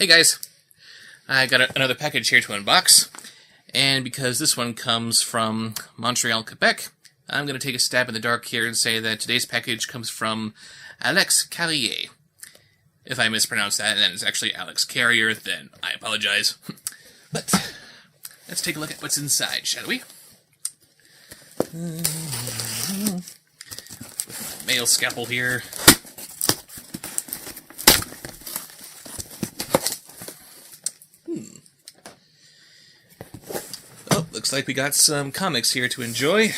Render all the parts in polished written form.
Hey guys, I got another package here to unbox, and because this one comes from Montreal, Quebec, I'm going to take a stab in the dark here and say that today's package comes from Alex Carriere. If I mispronounce that and it's actually Alex Carriere, then I apologize. But let's take a look at what's inside, shall we? With my mail scalpel here. Oh, looks like we got some comics here to enjoy.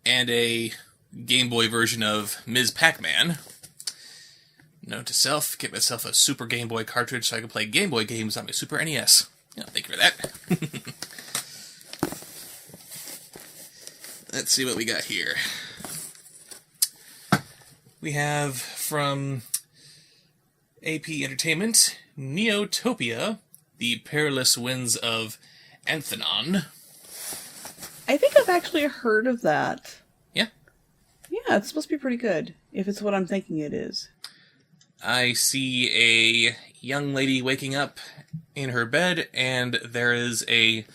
And a Game Boy version of Ms. Pac-Man. Note to self, get myself a Super Game Boy cartridge so I can play Game Boy games on my Super NES. Yeah, thank you for that. Let's see what we got here. We have from AP Entertainment, Neo-topia, The Perilous Winds of Anthenon. I think I've actually heard of that. Yeah? Yeah, it's supposed to be pretty good, if it's what I'm thinking it is. I see a young lady waking up in her bed, and there is a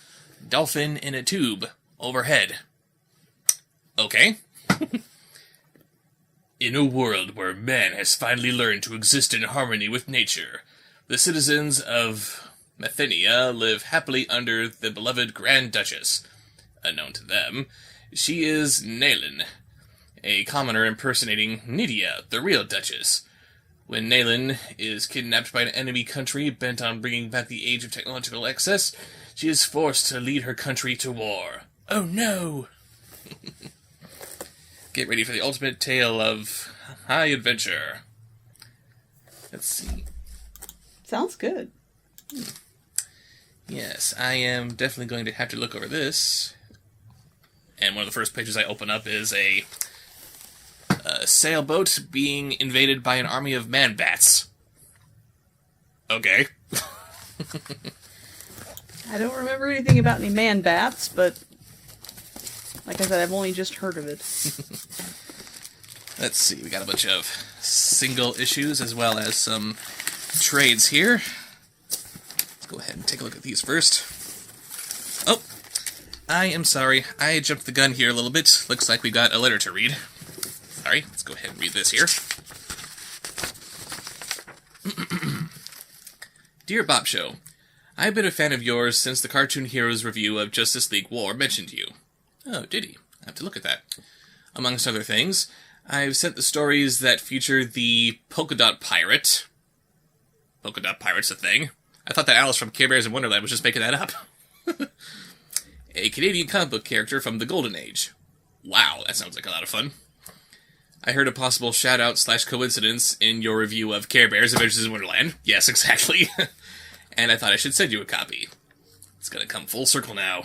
dolphin in a tube overhead. Okay. In a world where man has finally learned to exist in harmony with nature, the citizens of Methania live happily under the beloved Grand Duchess. Unknown to them, she is Naylan, a commoner impersonating Nydia, the real Duchess. When Naylan is kidnapped by an enemy country bent on bringing back the age of technological excess, she is forced to lead her country to war. Oh no! Get ready for the ultimate tale of high adventure. Let's see. Sounds good. Yes, I am definitely going to have to look over this. And one of the first pages I open up is a sailboat being invaded by an army of man-bats. Okay. I don't remember anything about any man-bats, but like I said, I've only just heard of it. Let's see, we got a bunch of single issues as well as some trades here. Let's go ahead and take a look at these first. Oh, I am sorry. I jumped the gun here a little bit. Looks like we got a letter to read. Sorry, let's go ahead and read this here. Dear Bobsheaux, I've been a fan of yours since the Cartoon Heroes review of Justice League War mentioned you. Oh, did he? I have to look at that. Amongst other things, I've sent the stories that feature the Polka Dot Pirate. Polka Dot Pirate's a thing. I thought that Alice from Carriere in Wonderland was just making that up. A Canadian comic book character from the Golden Age. Wow, that sounds like a lot of fun. I heard a possible shout-out/coincidence in your review of Care Bears Adventures in Wonderland. Yes, exactly. And I thought I should send you a copy. It's gonna come full circle now.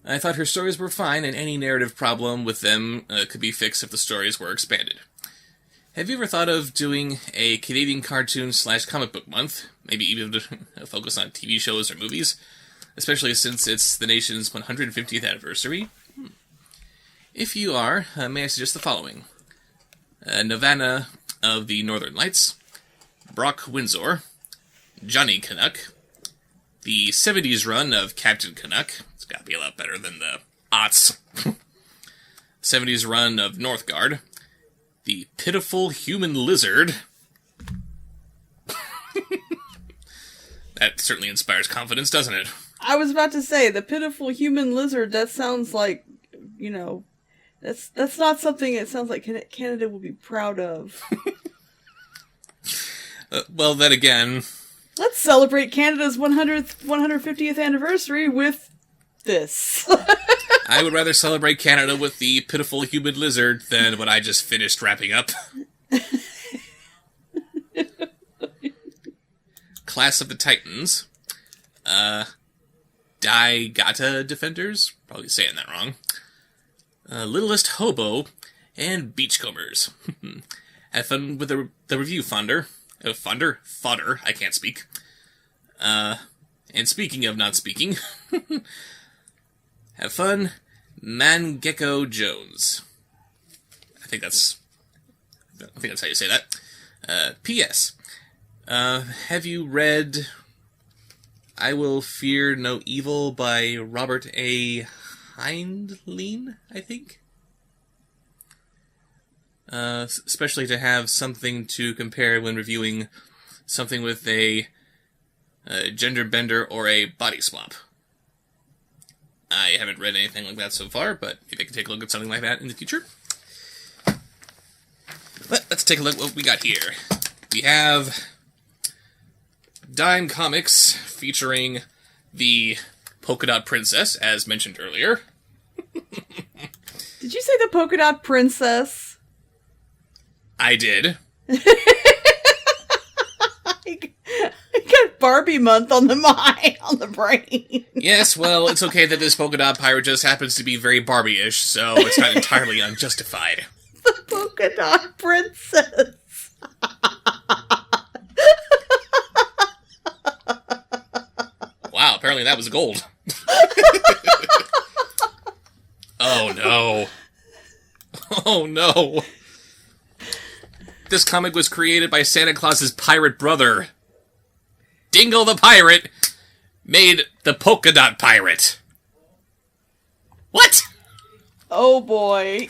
I thought her stories were fine, and any narrative problem with them could be fixed if the stories were expanded. Have you ever thought of doing a Canadian cartoon/comic book month? Maybe even to focus on TV shows or movies? Especially since it's the nation's 150th anniversary? If you are, may I suggest the following. Nirvana of the Northern Lights, Brock Windsor, Johnny Canuck, the 70s run of Captain Canuck. It's gotta be a lot better than the aughts. 70s run of Northgard, the Pitiful Human Lizard. That certainly inspires confidence, doesn't it? I was about to say, the Pitiful Human Lizard, that sounds like, you know, that's not something it sounds like Canada will be proud of. Well, then again... Let's celebrate Canada's 150th anniversary with this. I would rather celebrate Canada with the Pitiful Human Lizard than what I just finished wrapping up. Class of the Titans. Daigata Defenders? Probably saying that wrong. Littlest Hobo, and Beachcombers. Have fun with the review fodder. Fodder, I can't speak. And speaking of not speaking, have fun, Mangekyo Jones. I think that's how you say that. P.S. Have you read I Will Fear No Evil by Robert A. Heinlein, I think? Especially to have something to compare when reviewing something with a gender bender or a body swap. I haven't read anything like that so far, but maybe I can take a look at something like that in the future. But let's take a look at what we got here. We have Dime Comics featuring the Polka Dot Princess, as mentioned earlier. Did you say the Polka Dot Princess? I did. I got Barbie month on the mind, on the brain. Yes, well, it's okay that this polka dot pirate just happens to be very Barbie-ish, so it's not entirely unjustified. The Polka Dot Princess. Wow, apparently that was gold. Oh no. Oh no. This comic was created by Santa Claus's pirate brother. Dingle the Pirate made the Polka Dot Pirate. What? Oh boy.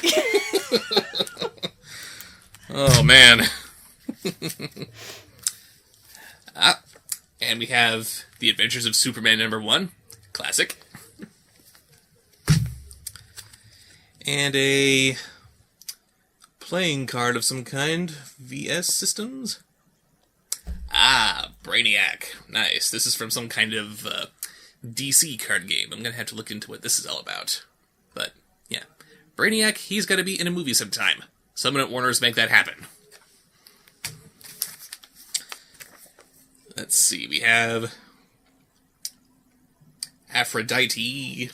Oh man. And we have The Adventures of Superman #1. Classic. And a playing card of some kind. VS Systems. Ah, Brainiac. Nice. This is from some kind of DC card game. I'm going to have to look into what this is all about. But, yeah. Brainiac, he's got to be in a movie sometime. Someone at Warner's make that happen. Let's see. We have Aphrodite.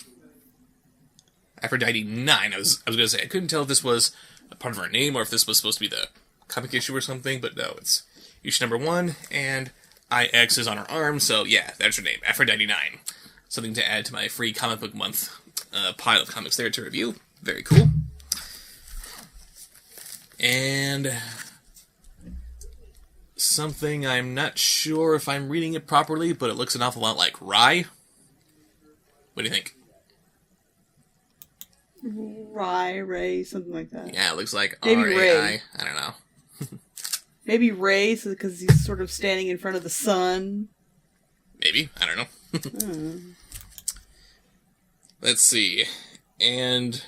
Aphrodite 9. I was going to say, I couldn't tell if this was a part of her name or if this was supposed to be the comic issue or something, but no, it's issue #1, and IX is on her arm, so yeah, that's her name, Aphrodite 9. Something to add to my free comic book month pile of comics there to review. Very cool. And something I'm not sure if I'm reading it properly, but it looks an awful lot like Rye. What do you think? Ray, something like that. Yeah, it looks like Maybe R-A-I. Ray. I don't know. Maybe Ray, because he's sort of standing in front of the sun. Maybe. I don't know. Let's see. And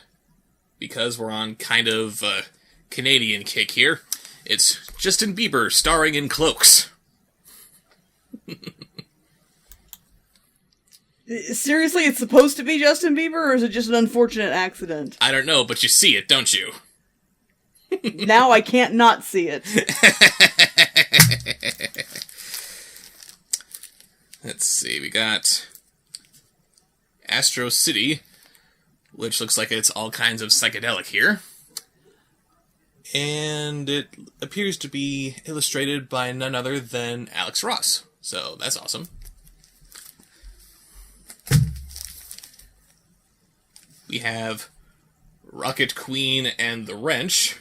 because we're on kind of a Canadian kick here, it's Justin Bieber starring in Cloaks. Seriously, it's supposed to be Justin Bieber, or is it just an unfortunate accident? I don't know, but you see it, don't you? Now I can't not see it. Let's see, we got Astro City, which looks like it's all kinds of psychedelic here. And it appears to be illustrated by none other than Alex Ross. So that's awesome. We have Rocket Queen and the Wrench.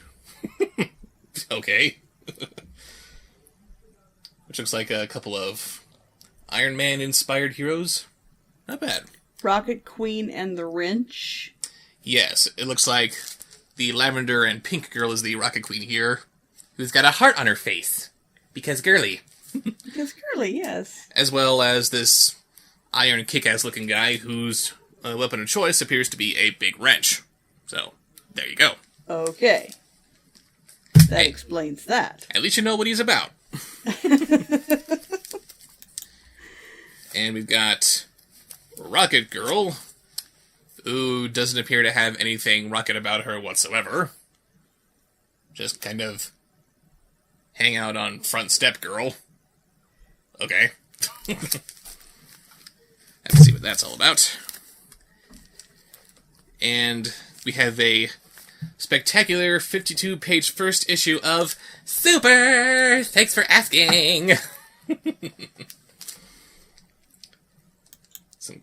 Okay. Which looks like a couple of Iron Man-inspired heroes. Not bad. Rocket Queen and the Wrench? Yes, it looks like the lavender and pink girl is the Rocket Queen here, who's got a heart on her face. Because girly. Because girly, yes. As well as this iron kick-ass looking guy whose weapon of choice appears to be a big wrench. So, there you go. Okay. That explains that. At least you know what he's about. And we've got Rocket Girl, who doesn't appear to have anything rocket about her whatsoever. Just kind of hang out on front step girl. Okay. Have to see what that's all about. And we have a spectacular 52-page first issue of Super! Thanks for asking!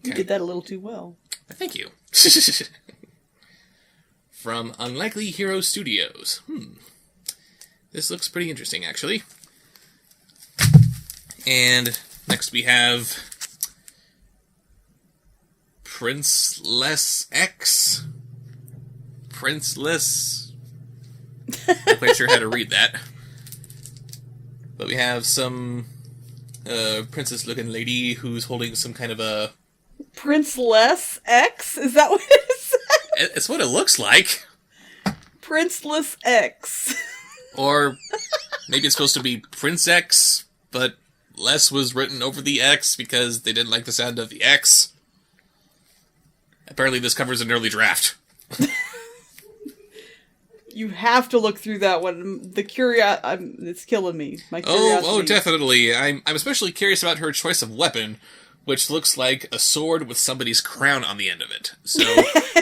You did that a little too well. Thank you. From Unlikely Hero Studios. This looks pretty interesting, actually. And next we have Princeless X. Princeless. Not quite sure how to read that. But we have some princess-looking lady who's holding some kind of a... Princeless X? Is that what it is? It's what it looks like. Princeless X. Or maybe it's supposed to be Prince X, but less was written over the X because they didn't like the sound of the X. Apparently this covers an early draft. You have to look through that one. It's killing me. My curiosity. Oh, definitely. I'm especially curious about her choice of weapon, which looks like a sword with somebody's crown on the end of it. So,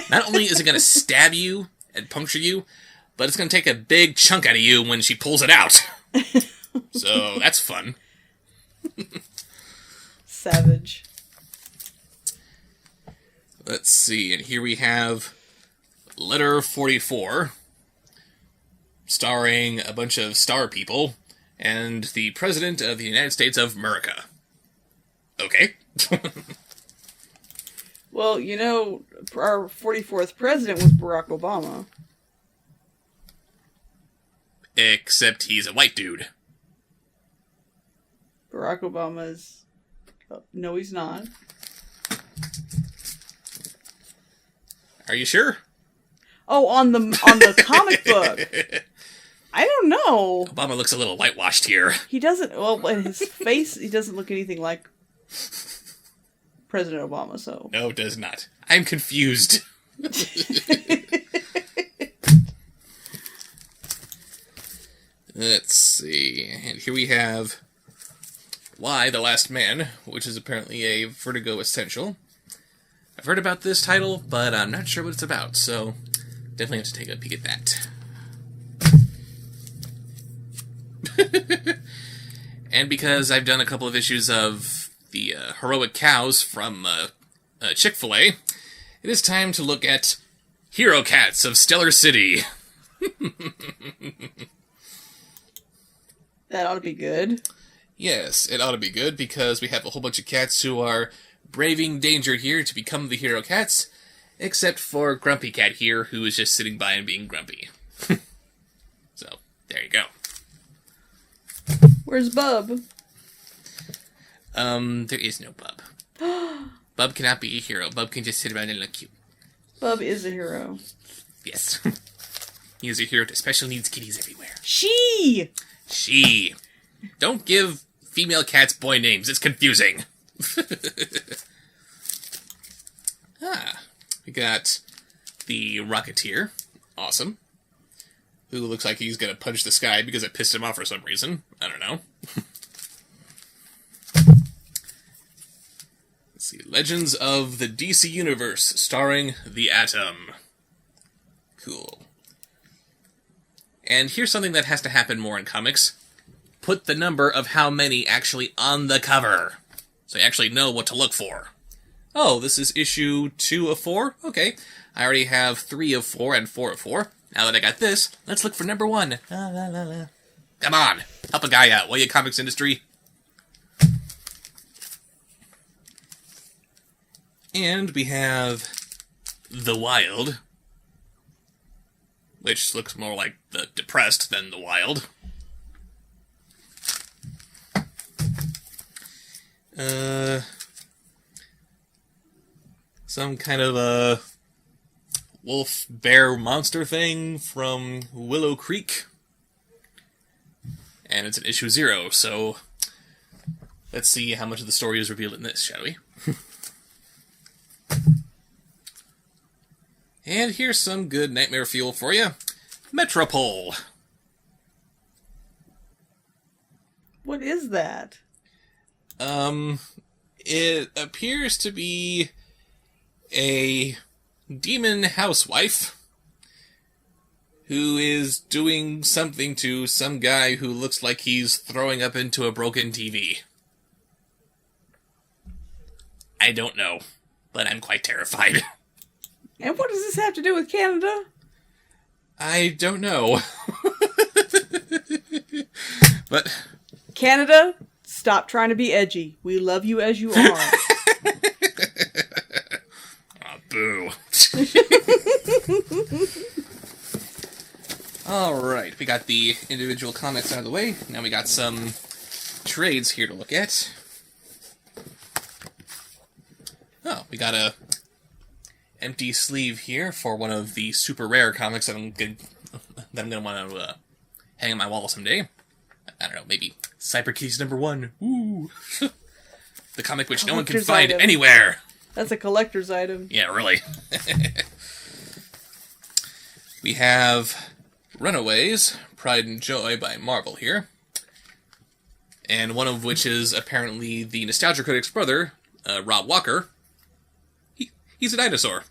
not only is it going to stab you and puncture you, but it's going to take a big chunk out of you when she pulls it out. So, that's fun. Savage. Let's see, and here we have Letter 44, starring a bunch of star people, and the President of the United States of America. Okay. Well, you know, our 44th president was Barack Obama. Except he's a white dude. Barack Obama's... No, he's not. Are you sure? Oh, on the comic book. I don't know. Obama looks a little whitewashed here. He doesn't... Well, in his face, he doesn't look anything like President Obama, so... No, it does not. I'm confused. Let's see. And here we have Why the Last Man, which is apparently a Vertigo essential. I've heard about this title, but I'm not sure what it's about, so definitely have to take a peek at that. And because I've done a couple of issues of the Heroic Cows from Chick-fil-A, it is time to look at Hero Cats of Stellar City. That ought to be good. Yes, it ought to be good, because we have a whole bunch of cats who are braving danger here to become the hero cats, except for Grumpy Cat here, who is just sitting by and being grumpy. So, there you go. Where's Bub? There is no Bub. Bub cannot be a hero. Bub can just sit around and look cute. Bub is a hero. Yes. He is a hero to special needs kitties everywhere. She! Don't give female cats boy names. It's confusing. We got the Rocketeer. Awesome. Who looks like he's gonna punch the sky because it pissed him off for some reason. I don't know. Let's see. Legends of the DC Universe, starring the Atom. Cool. And here's something that has to happen more in comics. Put the number of how many actually on the cover, so you actually know what to look for. Oh, this is issue 2 of 4? Okay. I already have 3 of 4 and 4 of 4. Now that I got this, let's look for number 1. Come on, help a guy out, will you, comics industry? And we have The Wild, which looks more like the Depressed than The Wild. Some kind of a wolf bear monster thing from Willow Creek. And it's an issue 0, so let's see how much of the story is revealed in this, shall we? And here's some good nightmare fuel for you. Metropole. What is that? It appears to be a demon housewife who is doing something to some guy who looks like he's throwing up into a broken TV. I don't know, but I'm quite terrified. And what does this have to do with Canada? I don't know. But Canada, stop trying to be edgy. We love you as you are. Oh, boo. Alright, we got the individual comics out of the way. Now we got some trades here to look at. Oh, we got a empty sleeve here for one of the super rare comics that I'm gonna want to hang on my wall someday. I don't know, maybe Cyberkeys #1. Ooh. The comic which no one can find anywhere. That's a collector's item. Yeah, really. We have Runaways, Pride and Joy by Marvel here. And one of which is apparently the Nostalgia Critic's brother, Rob Walker. He's a dinosaur.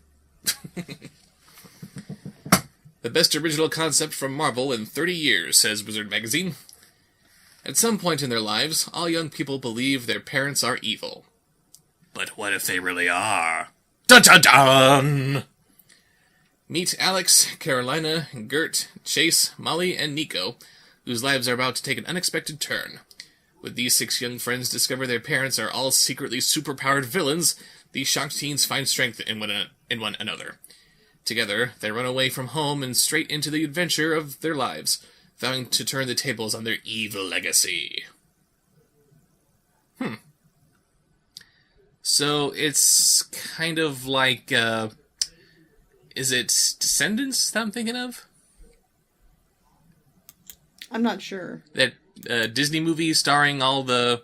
The best original concept from Marvel in 30 years, says Wizard Magazine. At some point in their lives, all young people believe their parents are evil. But what if they really are? Dun dun dun! Meet Alex, Carolina, Gert, Chase, Molly, and Nico, whose lives are about to take an unexpected turn. With these 6 young friends discover their parents are all secretly superpowered villains, these shocked teens find strength in one another. Together, they run away from home and straight into the adventure of their lives, vowing to turn the tables on their evil legacy. So, it's kind of like, is it Descendants that I'm thinking of? I'm not sure. That Disney movie starring all the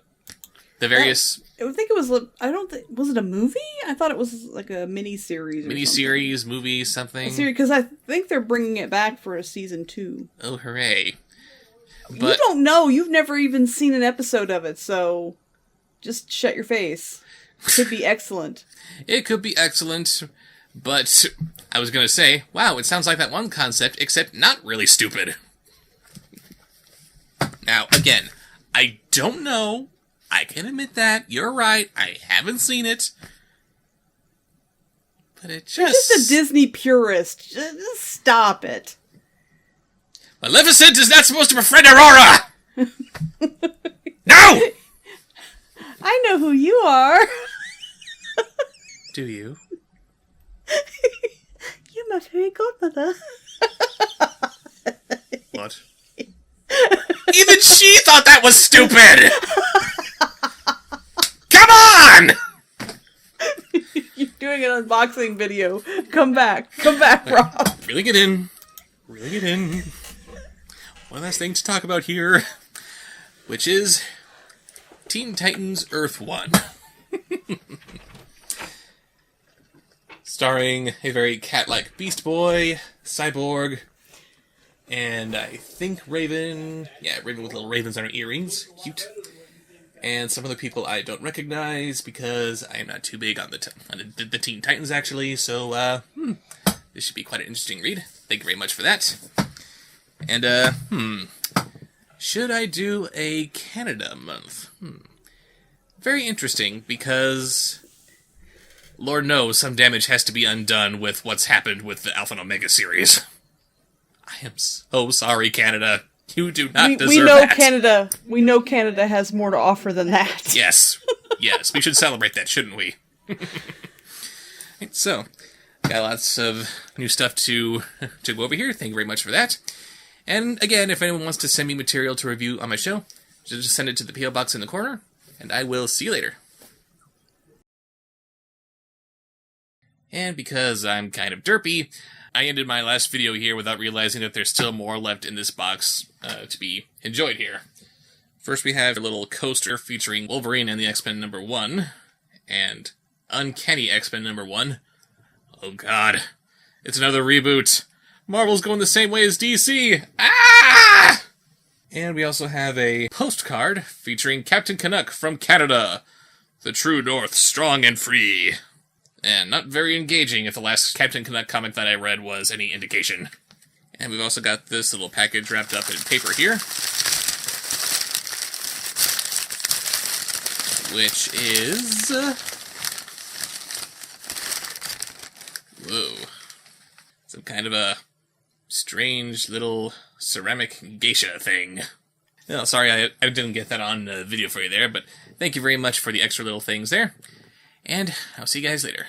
various... I think it was, was it a movie? I thought it was like a mini-series. Mini-series, movie, something. Because I think they're bringing it back for a season 2. Oh, hooray. But you don't know. You've never even seen an episode of it, so just shut your face. It could be excellent. It could be excellent, but I was going to say, wow, it sounds like that one concept, except not really stupid. Now, again, I don't know. I can admit that. You're right. I haven't seen it. But it just... You're just a Disney purist. Just stop it. Maleficent is not supposed to befriend Aurora! No! I know who you are. Do you? You're my fairy godmother. What? Even she thought that was stupid! Come on! You're doing an unboxing video. Come back, Rob. Really get in. One last thing to talk about here, which is Teen Titans Earth 1. Starring a very cat-like Beast Boy, Cyborg, and I think Raven. Yeah, Raven with little ravens on her earrings. Cute. And some other people I don't recognize because I am not too big on the Teen Titans, actually. So, this should be quite an interesting read. Thank you very much for that. And, should I do a Canada month? Very interesting, because Lord knows some damage has to be undone with what's happened with the Alpha and Omega series. I am so sorry, Canada. You do not deserve that. We know Canada has more to offer than that. Yes. Yes, we should celebrate that, shouldn't we? So, got lots of new stuff to go over here. Thank you very much for that. And again, if anyone wants to send me material to review on my show, just send it to the P.O. Box in the corner, and I will see you later. And because I'm kind of derpy, I ended my last video here without realizing that there's still more left in this box to be enjoyed here. First we have a little coaster featuring Wolverine and the X-Men #1, and Uncanny X-Men #1. Oh god, it's another reboot. Marvel's going the same way as DC! Ah! And we also have a postcard featuring Captain Canuck from Canada. The true North, strong and free. And not very engaging if the last Captain Canuck comic that I read was any indication. And we've also got this little package wrapped up in paper here, which is... whoa. Some kind of a strange little ceramic geisha thing. Well, sorry I didn't get that on video for you there, but thank you very much for the extra little things there. And I'll see you guys later.